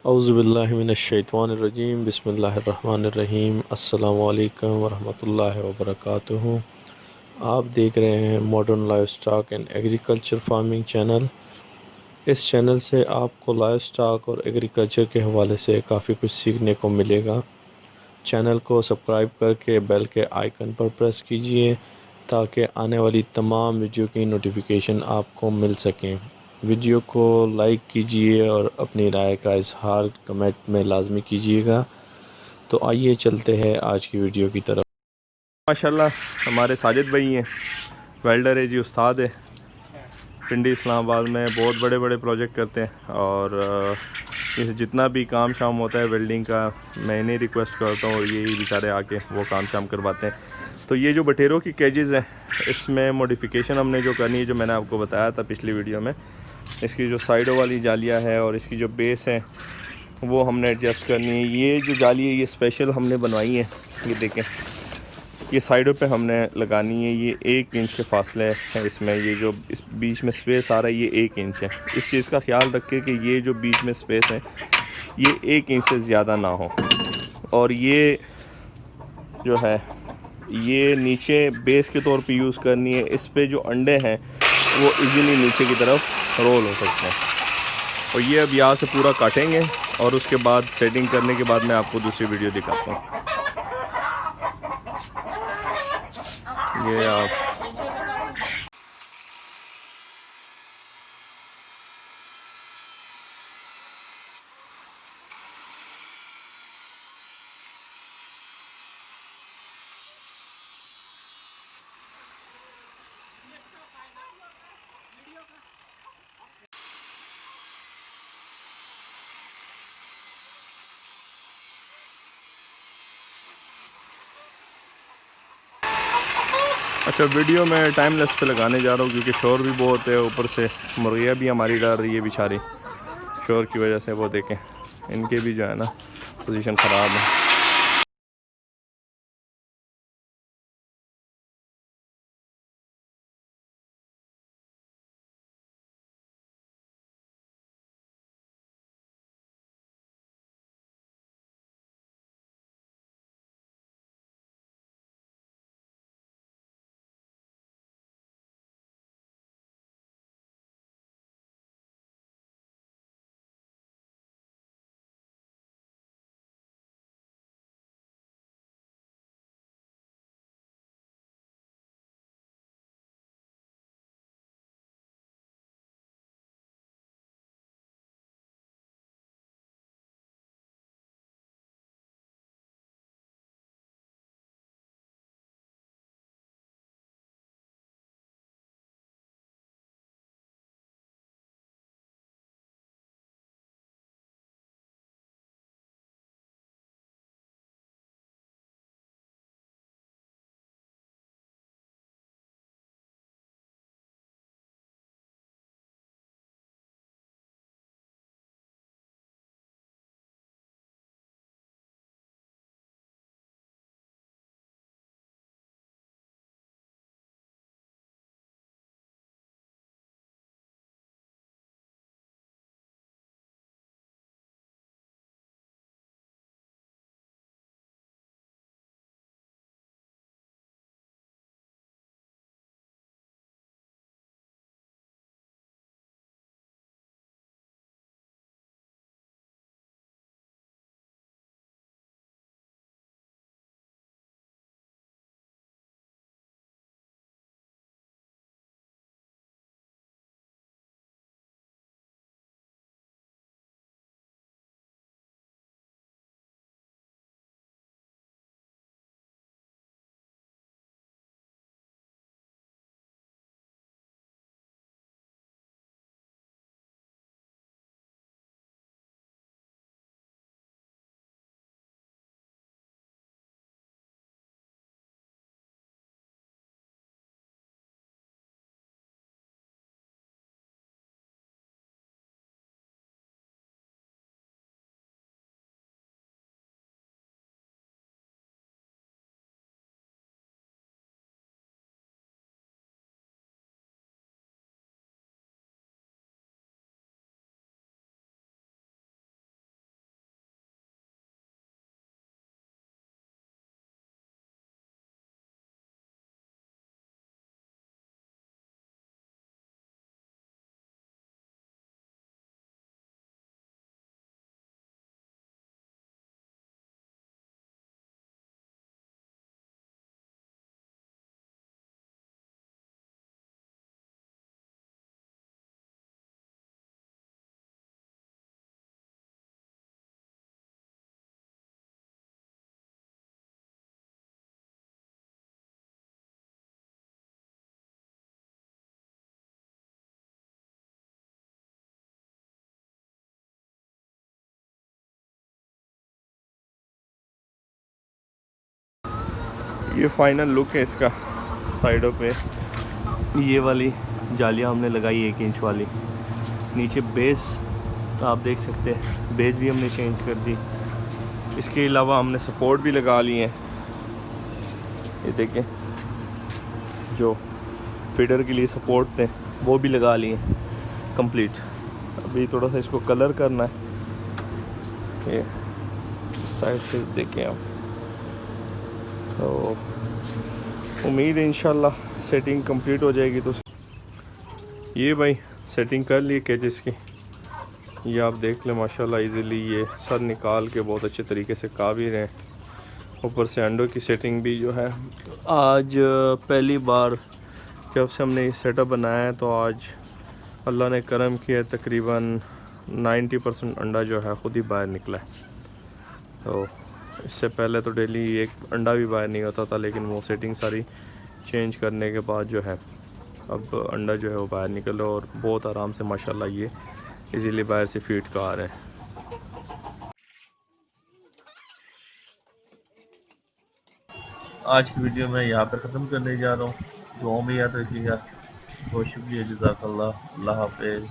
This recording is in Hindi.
औज़ुबिल्लाहिमिनश्शैतानिर्रजीम बिस्मिल्लाहिर्रहमानिर्रहीम अस्सलामु अलैकुम वरहमतुल्लाहि वबरकातुहू। आप देख रहे हैं modern life stock and agriculture farming channel. इस चैनल से आपको लाइफ स्टॉक और एग्रीकल्चर के हवाले से काफ़ी कुछ सीखने को मिलेगा। चैनल को सब्सक्राइब करके बेल के आइकन पर प्रेस कीजिए ताकि आने वाली तमाम वीडियो की नोटिफिकेशन आपको मिल सकें। वीडियो को लाइक कीजिए और अपनी राय का इजहार कमेंट में लाजमी कीजिएगा। तो आइए चलते हैं आज की वीडियो की तरफ। माशाल्लाह हमारे साजिद भाई हैं, वेल्डर है जी, उस्ताद है, पिंडी इस्लामाबाद में बहुत बड़े बड़े प्रोजेक्ट करते हैं। और इस जितना भी काम शाम होता है वेल्डिंग का, मैं इन्हें रिक्वेस्ट करता हूँ और यही बेचारे आके वो काम शाम करवाते हैं। तो ये जो बटेरों की केजेज़ हैं, इसमें मॉडिफिकेशन हमने जो करनी है, जो मैंने आपको बताया था पिछली वीडियो में, इसकी जो साइडों वाली जालियाँ है और इसकी जो बेस है वो हमने एडजस्ट करनी है। ये जो जाली है ये स्पेशल हमने बनवाई है, ये देखें, ये साइडों पे हमने लगानी है। ये 1 इंच के फासले हैं इसमें, ये जो इस बीच में स्पेस आ रहा है ये 1 इंच है। इस चीज़ का ख्याल रखें कि ये जो बीच में स्पेस है ये 1 इंच से ज़्यादा ना हो। और ये जो है ये नीचे बेस के तौर पे यूज़ करनी है। इस पे जो अंडे हैं वो इजीली नीचे की तरफ रोल हो सकते हैं। और ये अब यहाँ से पूरा काटेंगे और उसके बाद सेटिंग करने के बाद मैं आपको दूसरी वीडियो दिखाता हूँ। ये आप अच्छा, वीडियो में टाइम लेस पे लगाने जा रहा हूँ क्योंकि शोर भी बहुत है, ऊपर से मुर्गियाँ भी हमारी डर रही है बेचारी शोर की वजह से। वो देखें, इनके भी जो है ना पोजीशन ख़राब है। ये फाइनल लुक है इसका। साइडों पे ये वाली जालियाँ हमने लगाई 1 इंच वाली। नीचे बेस आप देख सकते हैं, बेस भी हमने चेंज कर दी। इसके अलावा हमने सपोर्ट भी लगा लिए हैं। ये देखें, जो फीडर के लिए सपोर्ट थे वो भी लगा लिए कंप्लीट। अभी थोड़ा सा इसको कलर करना है। ये साइड से देखें आप, तो उम्मीद है इंशाल्लाह सेटिंग कंप्लीट हो जाएगी। तो ये भाई सेटिंग कर ली केजेस की। ये आप देख लें माशाल्लाह इजीली ये सर निकाल के बहुत अच्छे तरीके से का भी रहे हैं। ऊपर से अंडों की सेटिंग भी जो है आज पहली बार जब से हमने ये सेटअप बनाया है, तो आज अल्लाह ने करम किया, तकरीबन 90% अंडा जो है ख़ुद ही बाहर निकला है। तो इससे पहले तो डेली एक अंडा भी बाहर नहीं होता था, लेकिन वो सेटिंग सारी चेंज करने के बाद जो है अब अंडा जो है वो बाहर निकला और बहुत आराम से माशाल्लाह ये इजीली बाहर से फीड का आ रहे हैं। आज की वीडियो मैं यहाँ पर ख़त्म करने जा रहा हूँ। दुआओं में याद रखिएगा। बहुत शुक्रिया, जज़ाकल्लाह। अल्लाह हाफ़िज़।